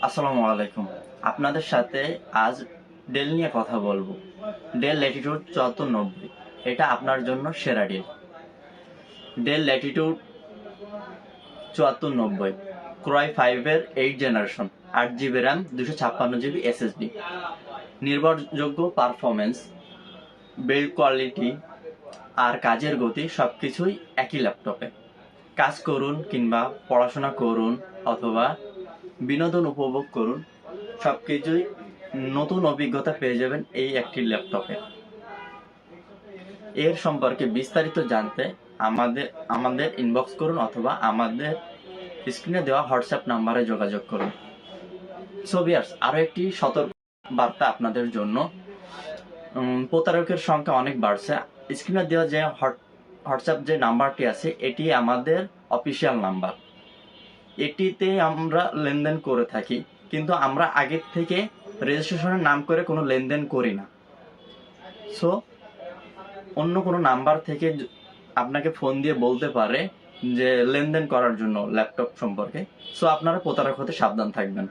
আসসালামু আলাইকুম। আপনাদের সাথে আজ ডেল নিয়ে কথা বলবো। ডেল ল্যাটিটিউড 7490, এটা আপনার জন্য সেরা ডিল। ডেল ল্যাটিটিউড 7490 ক্রয় 5-এর 8 generation, 8 GB RAM, 256 GB SSD, নির্ভরযোগ্য পারফরমেন্স, বিল্ড কোয়ালিটি আর কাজের গতি সবকিছুই একই ল্যাপটপে। কাজ করুন কিংবা পড়াশোনা করুন অথবা বিনোদন উপভোগ করুন, সবকিছুই নতুন অভিজ্ঞতা পেয়ে যাবেন এই একটি ল্যাপটপে। এর সম্পর্কে বিস্তারিত জানতে আমাদের আমাদের ইনবক্স করুন অথবা আমাদের স্ক্রিনে দেওয়া হোয়াটসঅ্যাপ নাম্বারে যোগাযোগ করুন। সো ভিউয়ার্স, আরও একটি সতর্ক বার্তা আপনাদের জন্য। প্রতারকের সংখ্যা অনেক বাড়ছে। স্ক্রিনে দেওয়া যে হোয়াটসঅ্যাপ যে নাম্বারটি আছে, এটি আমাদের অফিসিয়াল নাম্বার। এটিতে আমরা লেনদেন করে থাকি, কিন্তু আমরা আগের থেকে রেজিস্ট্রেশনের নাম করে কোনো লেনদেন করি না। সো অন্য কোনো নাম্বার থেকে আপনাকে ফোন দিয়ে বলতে পারে যে লেনদেন করার জন্য ল্যাপটপ সম্পর্কে। সো আপনারা প্রতারক হতে সাবধান থাকবেন।